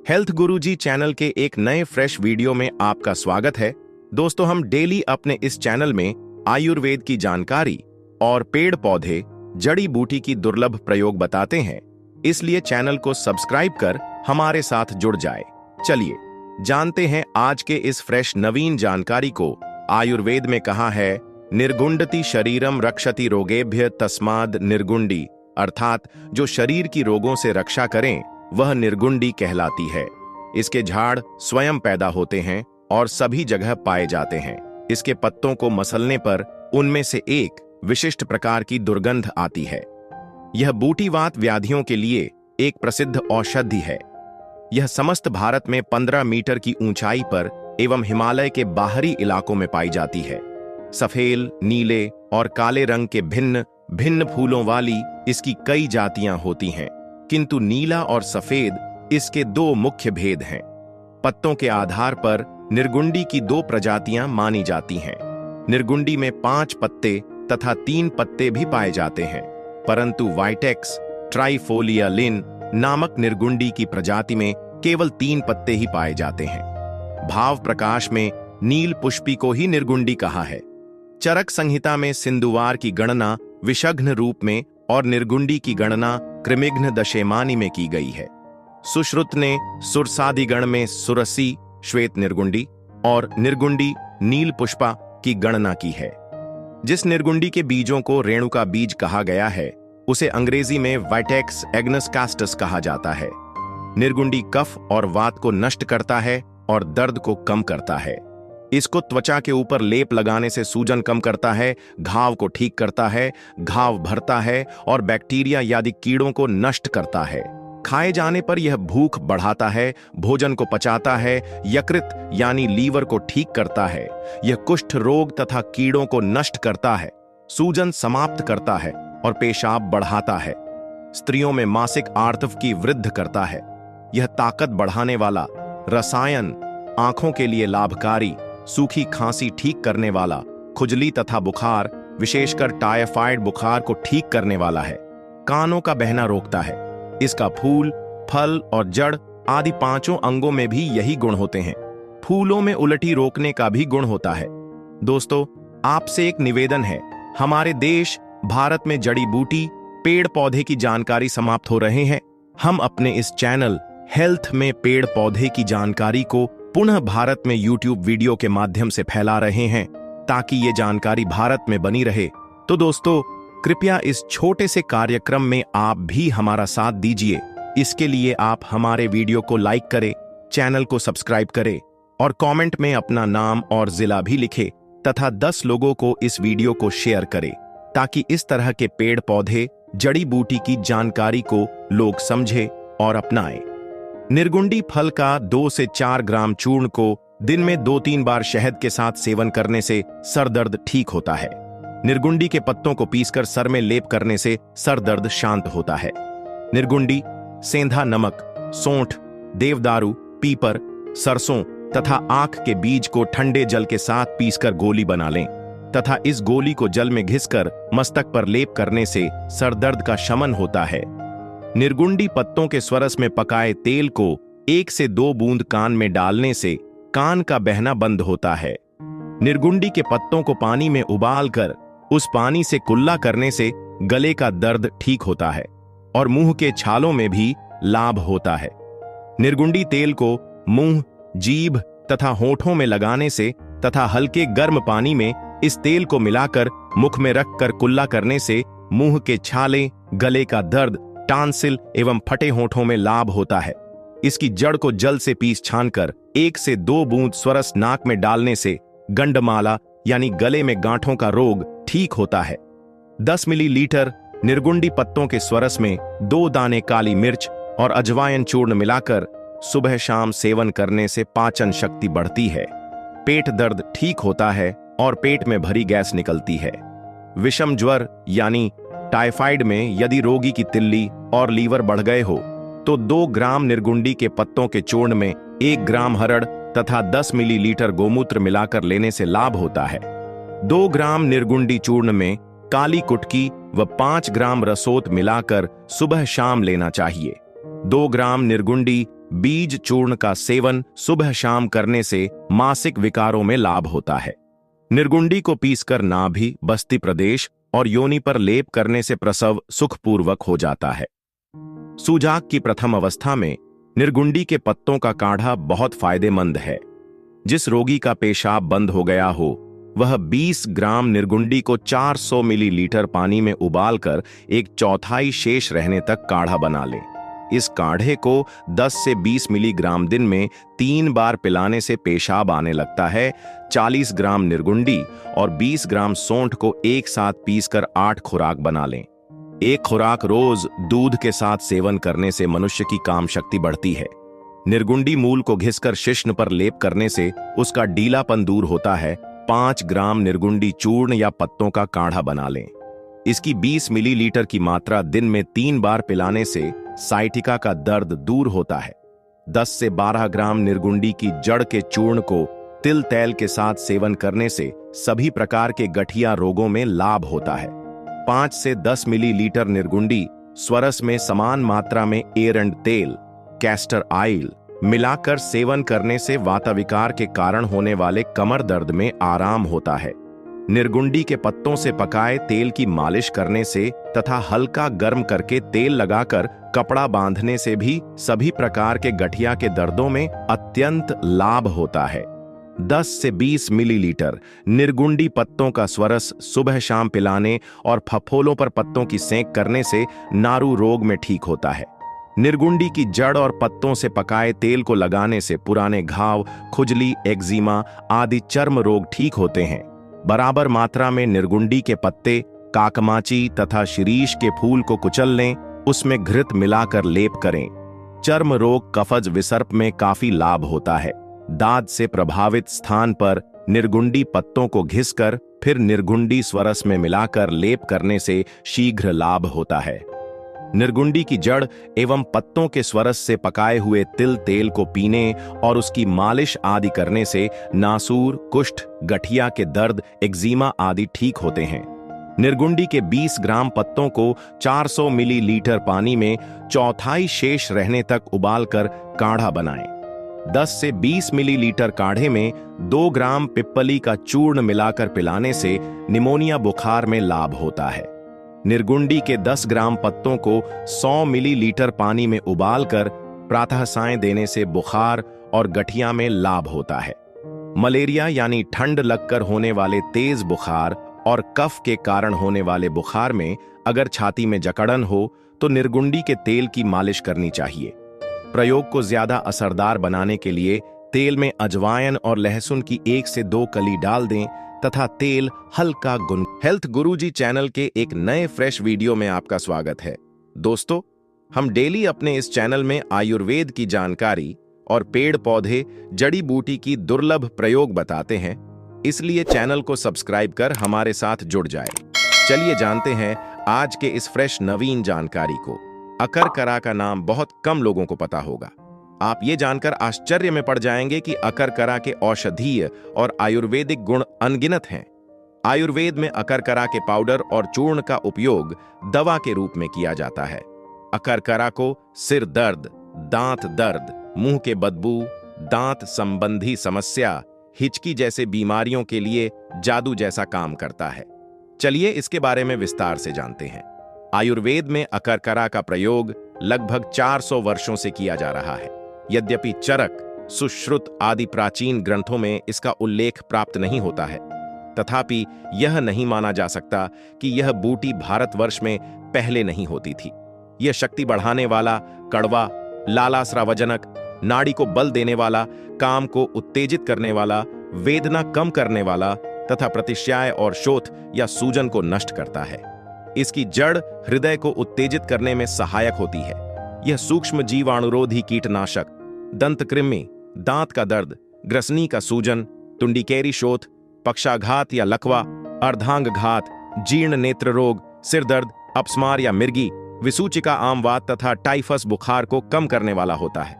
Health गुरुजी channel के एक नए फ्रेश वीडियो में आपका स्वागत है। दोस्तों, हम डेली अपने इस चैनल में आयुर्वेद की जानकारी और पेड़ पौधे जड़ी बूटी की दुर्लभ प्रयोग बताते हैं, इसलिए चैनल को सब्सक्राइब कर हमारे साथ जुड़ जाए। चलिए जानते हैं आज के इस फ्रेश नवीन जानकारी को। आयुर्वेद में कहा है, निर्गुंडति शरीरम रक्षति रोगेभ्य तस्माद निर्गुंडी, अर्थात जो शरीर की रोगों से रक्षा करें वह निर्गुंडी कहलाती है। इसके झाड़ स्वयं पैदा होते हैं और सभी जगह पाए जाते हैं। इसके पत्तों को मसलने पर उनमें से एक विशिष्ट प्रकार की दुर्गंध आती है। यह बूटीवात व्याधियों के लिए एक प्रसिद्ध औषधि है। यह समस्त भारत में 15 मीटर की ऊंचाई पर एवं हिमालय के बाहरी इलाकों में पाई जाती है। सफेद, नीले और काले रंग के भिन्न भिन्न फूलों वाली इसकी कई जातियां होती हैं, किंतु नीला और सफेद इसके दो मुख्य भेद हैं। पत्तों के आधार पर निर्गुंडी की 2 प्रजातियां मानी जाती हैं। निर्गुंडी में 5 पत्ते तथा 3 पत्ते भी पाए जाते हैं, परंतु वाइटेक्स ट्राइफोलिया लिन नामक निर्गुंडी की प्रजाति में केवल 3 पत्ते ही पाए जाते हैं। भाव प्रकाश में नील पुष्पी को ही निर्गुंडी कहा है। चरक संहिता में सिंधुवार की गणना विषघ्न रूप में और निर्गुंडी की गणना कृमिघ्न दशेमानी में की गई है। सुश्रुत ने सुरसादिगण में सुरसी श्वेत निर्गुंडी और निर्गुंडी नील पुष्पा की गणना की है। जिस निर्गुंडी के बीजों को रेणुका बीज कहा गया है उसे अंग्रेजी में वाइटेक्स एग्नस कास्टस कहा जाता है। निर्गुंडी कफ और वात को नष्ट करता है और दर्द को कम करता है। इसको त्वचा के ऊपर लेप लगाने से सूजन कम करता है, घाव को ठीक करता है, घाव भरता है और बैक्टीरिया यादि कीड़ों को नष्ट करता है। खाए जाने पर यह भूख बढ़ाता है, भोजन को पचाता है, यकृत यानी लीवर को ठीक करता है। यह कुष्ठ रोग तथा कीड़ों को नष्ट करता है, सूजन समाप्त करता है और पेशाब बढ़ाता है। स्त्रियों में मासिक आर्तव की वृद्धि करता है। यह ताकत बढ़ाने वाला रसायन, आंखों के लिए लाभकारी, सूखी खांसी ठीक करने वाला, खुजली तथा बुखार विशेषकर टाइफाइड बुखार को ठीक करने वाला है। कानों का बहना रोकता है। इसका फूल, फल और जड़ आदि 5 अंगों में भी यही गुण होते हैं। फूलों में उलटी रोकने का भी गुण होता है। दोस्तों, आपसे एक निवेदन है, हमारे देश भारत में जड़ी बूटी पेड़ पौधे की जानकारी समाप्त हो रहे हैं। हम अपने इस चैनल हेल्थ में पेड़ पौधे की जानकारी को पुनः भारत में YouTube वीडियो के माध्यम से फैला रहे हैं, ताकि ये जानकारी भारत में बनी रहे। तो दोस्तों, कृपया इस छोटे से कार्यक्रम में आप भी हमारा साथ दीजिए। इसके लिए आप हमारे वीडियो को लाइक करें, चैनल को सब्सक्राइब करें और कमेंट में अपना नाम और जिला भी लिखें तथा 10 लोगों को इस वीडियो को शेयर करें, ताकि इस तरह के पेड़ पौधे जड़ी बूटी की जानकारी को लोग समझें और अपनाएं। निर्गुंडी फल का 2 से 4 ग्राम चूर्ण को दिन में 2-3 बार शहद के साथ सेवन करने से सर दर्द ठीक होता है। निर्गुंडी के पत्तों को पीसकर सर में लेप करने से सर दर्द शांत होता है। निर्गुंडी, सेंधा नमक, सौंठ, देवदारू, पीपर, सरसों तथा आक के बीज को ठंडे जल के साथ पीसकर गोली बना लें तथा इस गोली को जल में घिसकर मस्तक पर लेप करने से सर दर्द का शमन होता है। निर्गुंडी पत्तों के स्वरस में पकाए तेल को 1 से 2 बूंद कान में डालने से कान का बहना बंद होता है। निर्गुंडी के पत्तों को पानी में उबालकर उस पानी से कुल्ला करने से गले का दर्द ठीक होता है और मुंह के छालों में भी लाभ होता है। निर्गुंडी तेल को मुंह, जीभ तथा होठों में लगाने से तथा हल्के गर्म पानी में इस तेल को मिलाकर मुख में रखकर कुल्ला करने से मुंह के छाले, गले का दर्द, टांसिल एवं फटे होठों में लाभ होता है। इसकी जड़ को जल से पीस छानकर 1 से 2 बूंद स्वरस नाक में डालने से गंडमाला यानी गले में गांठों का रोग ठीक होता है। 10 मिलीलीटर निर्गुंडी पत्तों के स्वरस में 2 दाने काली मिर्च और अजवाइन चूर्ण मिलाकर सुबह शाम सेवन करने से पाचन शक्ति बढ़ती है, पेट दर्द ठीक होता है और पेट में भरी गैस निकलती है। विषम ज्वर यानी टाइफाइड में यदि रोगी की तिल्ली और लीवर बढ़ गए हो तो 2 ग्राम निर्गुंडी के पत्तों के चूर्ण में 1 ग्राम हरड़ तथा 10 मिलीलीटर गोमूत्र मिलाकर लेने से लाभ होता है। 2 ग्राम निर्गुंडी चूर्ण में काली कुटकी व 5 ग्राम रसोत मिलाकर सुबह शाम लेना चाहिए। 2 ग्राम निर्गुंडी बीज चूर्ण का सेवन सुबह शाम करने से मासिक विकारों में लाभ होता है। निर्गुंडी को पीसकर नाभि, बस्ती प्रदेश और योनि पर लेप करने से प्रसव सुखपूर्वक हो जाता है। सूजाक की प्रथम अवस्था में निर्गुंडी के पत्तों का काढ़ा बहुत फायदेमंद है। जिस रोगी का पेशाब बंद हो गया हो वह 20 ग्राम निर्गुंडी को 400 मिलीलीटर पानी में उबालकर 1/4 शेष रहने तक काढ़ा बना लें। इस काढ़े को 10 से 20 मिलीग्राम दिन में 3 बार पिलाने से पेशाब आने लगता है। 40 ग्राम निर्गुंडी और 20 ग्राम सौंठ को एक साथ पीसकर 8 खुराक बना लें। एक खुराक रोज दूध के साथ सेवन करने से मनुष्य की काम शक्ति बढ़ती है। निर्गुंडी मूल को घिसकर शिश्न पर लेप करने से उसका ढीलापन दूर होता है। 5 ग्राम निर्गुंडी चूर्ण या पत्तों का काढ़ा बना लें। इसकी 20 मिलीलीटर की मात्रा दिन में 3 बार पिलाने से साइटिका का दर्द दूर होता है। 10 से 12 ग्राम निर्गुंडी की जड़ के चूर्ण को तिल तेल के साथ सेवन करने से सभी प्रकार के गठिया रोगों में लाभ होता है। 5 से 10 मिलीलीटर निर्गुंडी स्वरस में समान मात्रा में एरंड तेल, कैस्टर ऑयल मिलाकर सेवन करने से वाताविकार के कारण होने वाले कमर दर्द में आराम होता है। निर्गुंडी के पत्तों से पकाए तेल की मालिश करने से तथा हल्का गर्म करके तेल लगाकर कपड़ा बांधने से भी सभी प्रकार के गठिया के दर्दों में अत्यंत लाभ होता है। 10 से 20 मिलीलीटर निर्गुंडी पत्तों का स्वरस सुबह शाम पिलाने और फफोलों पर पत्तों की सेंक करने से नारू रोग में ठीक होता है। निर्गुंडी की जड़ और पत्तों से पकाए तेल को लगाने से पुराने घाव, खुजली, एक्जिमा आदि चर्म रोग ठीक होते हैं। बराबर मात्रा में निर्गुंडी के पत्ते, काकमाची तथा शिरीष के फूल को कुचल लें, उसमें घृत मिलाकर लेप करें। चर्म रोग, कफज, विसर्प में काफी लाभ होता है। दाद से प्रभावित स्थान पर निर्गुंडी पत्तों को घिसकर फिर निर्गुंडी स्वरस में मिलाकर लेप करने से शीघ्र लाभ होता है। निर्गुंडी की जड़ एवं पत्तों के स्वरस से पकाए हुए तिल तेल को पीने और उसकी मालिश आदि करने से नासूर, कुष्ठ, गठिया के दर्द, एक्जिमा आदि ठीक होते हैं। निर्गुंडी के 20 ग्राम पत्तों को 400 मिलीलीटर पानी में 1/4 शेष रहने तक उबालकर काढ़ा बनाएं। 10 से 20 मिलीलीटर काढ़े में 2 ग्राम पिप्पली का चूर्ण मिलाकर पिलाने से निमोनिया बुखार में लाभ होता है। निर्गुंडी के 10 ग्राम पत्तों को 100 मिलीलीटर पानी में उबालकर प्रातः सायं देने से बुखार और गठिया में लाभ होता है। मलेरिया यानी ठंड लगकर होने वाले तेज बुखार और कफ के कारण होने वाले बुखार में अगर छाती में जकड़न हो तो निर्गुंडी के तेल की मालिश करनी चाहिए। प्रयोग को ज्यादा असरदार बनाने के लिए तेल में अजवाइन और लहसुन की 1 से 2 कली डाल दें तथा तेल हल्का हेल्थ गुरुजी चैनल के एक नए फ्रेश वीडियो में आपका स्वागत है। दोस्तों, हम डेली अपने इस चैनल में आयुर्वेद की जानकारी और पेड़ पौधे, जड़ी बूटी की दुर्लभ प्रयोग बताते हैं, इसलिए चैनल को सब्सक्राइब कर हमारे साथ जुड़ जाए। चलिए जानते हैं आज के इस फ्रेश नवीन जानकारी को। अकरकरा का नाम बहुत कम लोगों को पता होगा। आप ये जानकर आश्चर्य में पड़ जाएंगे कि अकरकरा के औषधीय और आयुर्वेदिक गुण अनगिनत हैं। आयुर्वेद में अकरकरा के पाउडर और चूर्ण का उपयोग दवा के रूप में किया जाता है। अकरकरा को सिर दर्द, दांत दर्द, मुंह के बदबू, दांत संबंधी समस्या, हिचकी जैसे बीमारियों के लिए जादू जैसा काम करता है। चलिए इसके बारे में विस्तार से जानते हैं। आयुर्वेद में अकरकरा का प्रयोग लगभग 400 वर्षों से किया जा रहा है। यद्यपि चरक, सुश्रुत आदि प्राचीन ग्रंथों में इसका उल्लेख प्राप्त नहीं होता है, तथापि यह नहीं माना जा सकता कि यह बूटी भारतवर्ष में पहले नहीं होती थी। यह शक्ति बढ़ाने वाला, कड़वा, लालास्रावजनक, नाड़ी को बल देने वाला, काम को उत्तेजित करने वाला, वेदना कम करने वाला तथा प्रतिश्याय और शोथ या सूजन को नष्ट करता है। इसकी जड़ हृदय को उत्तेजित करने में सहायक होती है। यह सूक्ष्म जीवाणुरोधी कीटनाशक दंतकृमि, दांत का दर्द, ग्रसनी का सूजन, टुंडिकेरी शोथ, पक्षाघात या लकवा, अर्धांगघात, जीर्ण नेत्र रोग, सिर दर्द, अपस्मार या मिर्गी, विसूचिका आमवात तथा टाइफस बुखार को कम करने वाला होता है।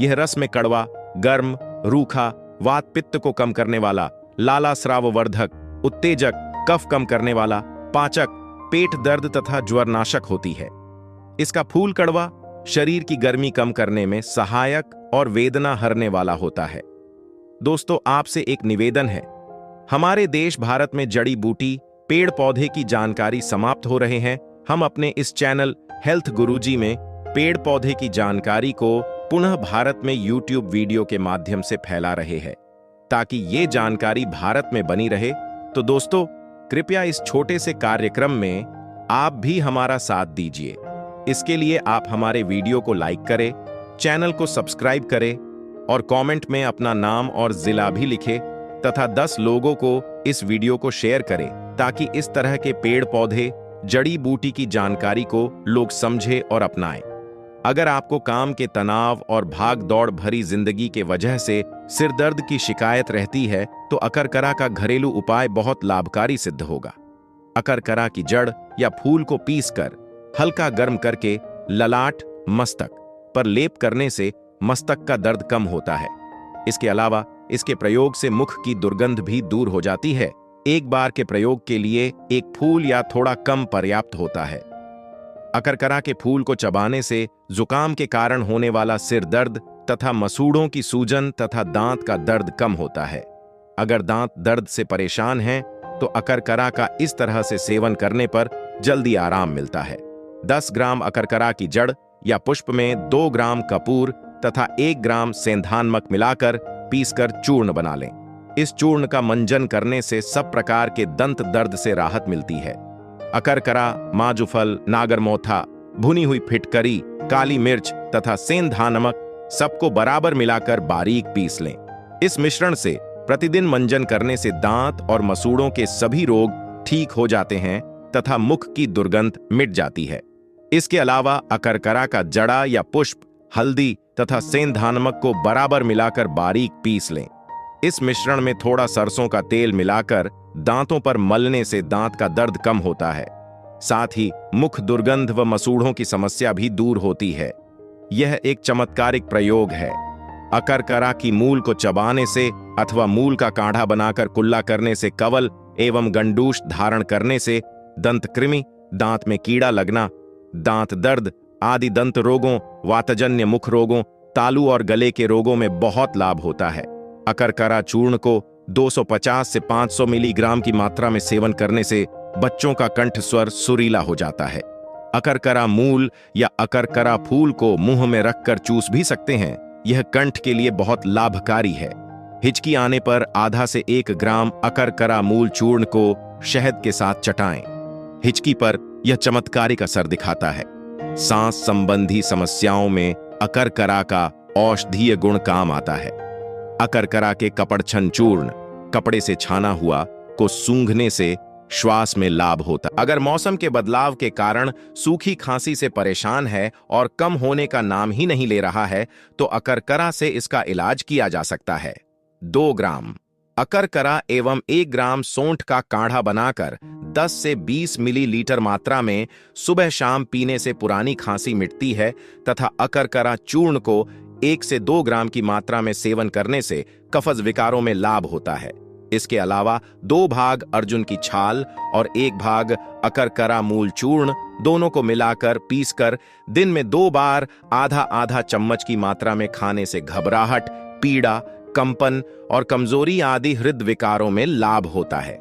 यह रस में कड़वा, गर्म, रूखा, वात पित्त को कम करने वाला, लाला स्राववर्धक, उत्तेजक, कफ कम करने वाला, पाचक, पेट दर्द तथा ज्वरनाशक होती है। इसका फूल कड़वा, शरीर की गर्मी कम करने में सहायक और वेदना हरने वाला होता है। दोस्तों, आपसे एक निवेदन है। हमारे देश भारत में जड़ी बूटी पेड़ पौधे की जानकारी समाप्त हो रहे हैं। हम अपने इस चैनल हेल्थ गुरुजी में पेड़ पौधे की जानकारी को पुनः भारत में यूट्यूब वीडियो के माध्यम से फैला रहे हैं, ताकि ये जानकारी भारत में बनी रहे। तो दोस्तों, कृपया इस छोटे से कार्यक्रम में आप भी हमारा साथ दीजिए। इसके लिए आप हमारे वीडियो को लाइक करें, चैनल को सब्सक्राइब करें और कमेंट में अपना नाम और जिला भी लिखें तथा 10 लोगों को इस वीडियो को शेयर करें, ताकि इस तरह के पेड़ पौधे जड़ी बूटी की जानकारी को लोग समझें और अपनाएं। अगर आपको काम के तनाव और भाग दौड़ भरी जिंदगी के वजह से सिर दर्द की शिकायत रहती है, तो अकरकरा का घरेलू उपाय बहुत लाभकारी सिद्ध होगा। अकरकरा की जड़ या फूल को पीसकर हल्का गर्म करके ललाट, मस्तक पर लेप करने से मस्तक का दर्द कम होता है। इसके अलावा इसके प्रयोग से मुख की दुर्गंध भी दूर हो जाती है। एक बार के प्रयोग के लिए एक फूल या थोड़ा कम पर्याप्त होता है। अकरकरा के फूल को चबाने से जुकाम के कारण होने वाला सिर दर्द तथा मसूड़ों की सूजन तथा दांत का दर्द कम होता है। अगर दांत दर्द से परेशान हैं, तो अकरकरा का इस तरह से सेवन करने पर जल्दी आराम मिलता है। 10 ग्राम अकरकरा की जड़ या पुष्प में 2 ग्राम कपूर तथा 1 ग्राम सेंधानमक मिलाकर पीसकर चूर्ण बना लें। इस चूर्ण का मंजन करने से सब प्रकार के दंत दर्द से राहत मिलती है। अकरकरा, माजुफल, नागरमोथा, भुनी हुई फिटकरी, काली मिर्च तथा सेंधा नमक सबको बराबर मिलाकर बारीक पीस लें। इस मिश्रण से प्रतिदिन मंजन करने से दांत और मसूड़ों के सभी रोग ठीक हो जाते हैं तथा मुख की दुर्गंध मिट जाती है। इसके अलावा अकरकरा का जड़ा या पुष्प, हल्दी तथा सेंधा नमक को बराबर मिलाकर बारीक पीस लें। इस मिश्रण में थोड़ा सरसों का तेल मिलाकर दांतों पर मलने से दांत का दर्द कम होता है। साथ ही मुख दुर्गंध व मसूड़ों की समस्या भी दूर होती है। यह एक चमत्कारिक प्रयोग है। अकरकरा की मूल को चबाने से अथवा मूल का काढ़ा बनाकर कुल्ला करने से कवल एवं गंडूश धारण करने से दंत कृमि, दांत में कीड़ा लगना, दांत दर्द आदि दंत रोगों, वातजन्य मुख रोगों, तालू और गले के रोगों में बहुत लाभ होता है। अकरकरा चूर्ण को 250 से 500 मिलीग्राम की मात्रा में सेवन करने से बच्चों का कंठ स्वर सुरीला हो जाता है। अकरकरा मूल या अकरकरा फूल को मुंह में रखकर चूस भी सकते हैं। यह कंठ के लिए बहुत लाभकारी है। हिचकी आने पर आधा से 1 ग्राम अकरकरा मूल चूर्ण को शहद के साथ चटाएं। हिचकी पर यह चमत्कारिक असर दिखाता है। सांस संबंधी समस्याओं में अकरकरा का औषधीय गुण काम आता है। अकरकरा के कपड़छन चूर्ण, कपड़े से छाना हुआ, को सूंघने से श्वास में लाभ होता। अगर मौसम के बदलाव के कारण सूखी खांसी से परेशान है और कम होने का नाम ही नहीं ले रहा है, तो अकरकरा से इसका इलाज किया जा सकता है। 2 ग्राम अकरकरा एवं 1 ग्राम सोंठ का काढ़ा बनाकर 10 से 20 मिलीलीटर मात्रा में सुबह शाम पीने से पुरानी खांसी मिटती है तथा अकरकरा चूर्ण को 1 से 2 ग्राम की मात्रा में सेवन करने से कफज विकारों में लाभ होता है। इसके अलावा 2 भाग अर्जुन की छाल और 1 भाग अकरकरा मूल चूर्ण दोनों को मिलाकर पीसकर दिन में 2 बार आधा आधा चम्मच की मात्रा में खाने से घबराहट, पीड़ा, कंपन और कमजोरी आदि हृदय विकारों में लाभ होता है।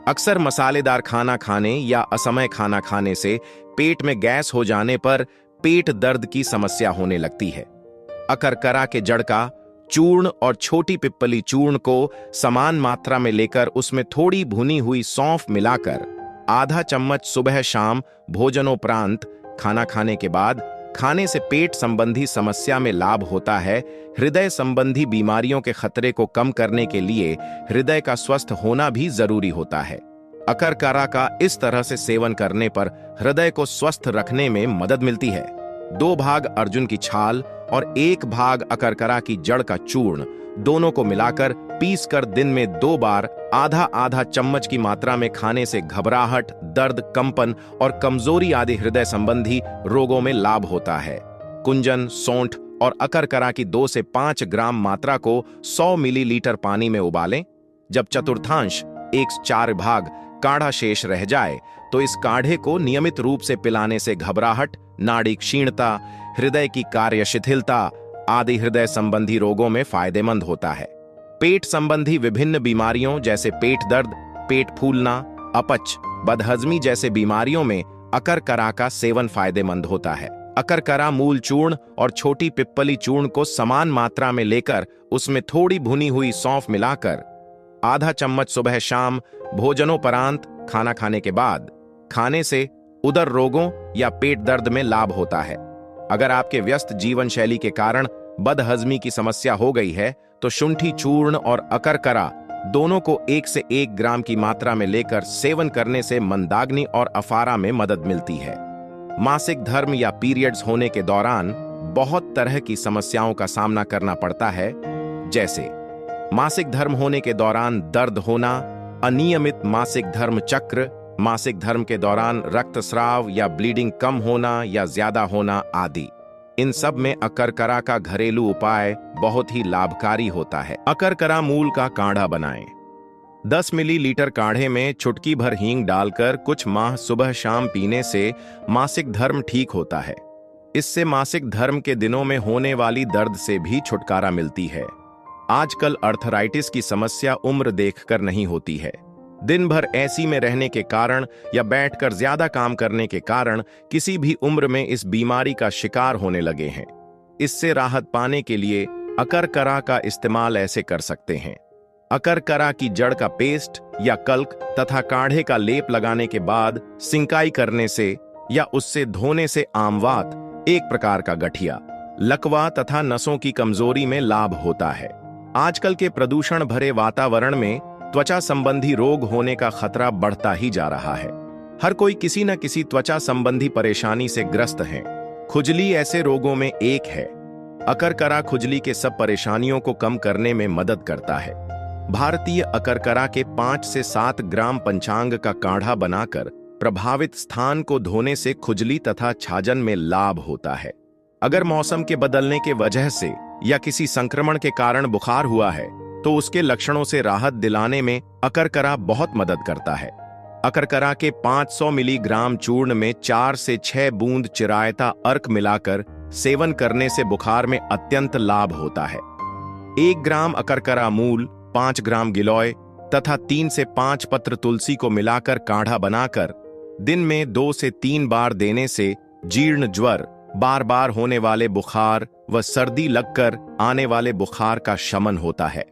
अक्सर मसालेदार खाना खाने या असमय खाना खाने से पेट में गैस हो जाने पर पेट दर्द की समस्या होने लगती है। अकरकरा के जड़ का चूर्ण और छोटी पिप्पली चूर्ण को समान मात्रा में लेकर उसमें थोड़ी भुनी हुई सौंफ मिलाकर आधा चम्मच सुबह शाम भोजनोपरांत खाना खाने के बाद खाने से पेट संबंधी समस्या में लाभ होता है। हृदय संबंधी बीमारियों के खतरे को कम करने के लिए हृदय का स्वस्थ होना भी जरूरी होता है। अकरकरा का इस तरह से सेवन करने पर हृदय को स्वस्थ रखने में मदद मिलती है। 2 भाग अर्जुन की छाल और 1 भाग अकरकरा की जड़ का चूर्ण दोनों को मिलाकर पीसकर दिन में 2 बार आधा आधा चम्मच की मात्रा में खाने से घबराहट, दर्द, कंपन और कमजोरी आदि हृदय संबंधी रोगों में लाभ होता है। कुंजन, सौंठ और अकरकरा की 2 से 5 ग्राम मात्रा को 100 मिलीलीटर पानी में उबालें। जब चतुर्थांश 1/4 भाग काढ़ा शेष रह जाए तो इस काढ़े को नियमित रूप से पिलाने से घबराहट, नाड़ी क्षीणता, हृदय की कार्य शिथिलता आदि हृदय संबंधी रोगों में फायदेमंद होता है। पेट संबंधी विभिन्न बीमारियों जैसे पेट दर्द, पेट फूलना, अपच, बदहजमी जैसे बीमारियों में अकरकरा का सेवन फायदेमंद होता है। अकरकरा मूल चूर्ण और छोटी पिप्पली चूर्ण को समान मात्रा में लेकर उसमें थोड़ी भुनी हुई सौंफ मिलाकर आधा चम्मच सुबह शाम भोजनोपरांत खाना खाने के बाद खाने से उदर रोगों या पेट दर्द में लाभ होता है। अगर आपके व्यस्त जीवन शैली के कारण बदहजमी की समस्या हो गई है तो शुंठी चूर्ण और अकरकरा दोनों को 1 से 1 ग्राम की मात्रा में लेकर सेवन करने से मंदाग्नि और अफारा में मदद मिलती है। मासिक धर्म या पीरियड्स होने के दौरान बहुत तरह की समस्याओं का सामना करना पड़ता है, जैसे मासिक धर्म होने के दौरान दर्द होना, अनियमित मासिक धर्म चक्र, मासिक धर्म के दौरान रक्तस्राव या ब्लीडिंग कम होना या ज्यादा होना आदि। इन सब में अकरकरा का घरेलू उपाय बहुत ही लाभकारी होता है। अकरकरा मूल का काढ़ा बनाएं। 10 मिलीलीटर काढ़े में चुटकी भर हींग डालकर कुछ माह सुबह शाम पीने से मासिक धर्म ठीक होता है। इससे मासिक धर्म के दिनों में होने वाली दर्द से भी छुटकारा मिलती है। आजकल अर्थराइटिस की समस्या उम्र देखकर नहीं होती है। दिन भर एसी में रहने के कारण या बैठकर ज्यादा काम करने के कारण किसी भी उम्र में इस बीमारी का शिकार होने लगे हैं। इससे राहत पाने के लिए अकरकरा का इस्तेमाल ऐसे कर सकते हैं। अकरकरा की जड़ का पेस्ट या कल्क तथा काढ़े का लेप लगाने के बाद सिंकाई करने से या उससे धोने से आमवात, एक प्रकार का गठिया, लकवा तथा नसों की कमजोरी में लाभ होता है। आजकल के प्रदूषण भरे वातावरण में त्वचा संबंधी रोग होने का खतरा बढ़ता ही जा रहा है। हर कोई किसी न किसी त्वचा संबंधी परेशानी से ग्रस्त है। खुजली ऐसे रोगों में एक है। अकरकरा खुजली के सब परेशानियों को कम करने में मदद करता है। भारतीय अकरकरा के 5 से 7 ग्राम पंचांग का काढ़ा बनाकर प्रभावित स्थान को धोने से खुजली तथा छाजन में लाभ होता है। अगर मौसम के बदलने के वजह से या किसी संक्रमण के कारण बुखार हुआ है तो उसके लक्षणों से राहत दिलाने में अकरकरा बहुत मदद करता है। अकरकरा के 500 मिलीग्राम चूर्ण में 4 से 6 बूंद चिरायता अर्क मिलाकर सेवन करने से बुखार में अत्यंत लाभ होता है। 1 ग्राम अकरकरा मूल, 5 ग्राम गिलोय तथा 3 से 5 पत्र तुलसी को मिलाकर काढ़ा बनाकर दिन में 2 से 3 बार देने से जीर्ण ज्वर, बार बार होने वाले बुखार व सर्दी लगकर आने वाले बुखार का शमन होता है।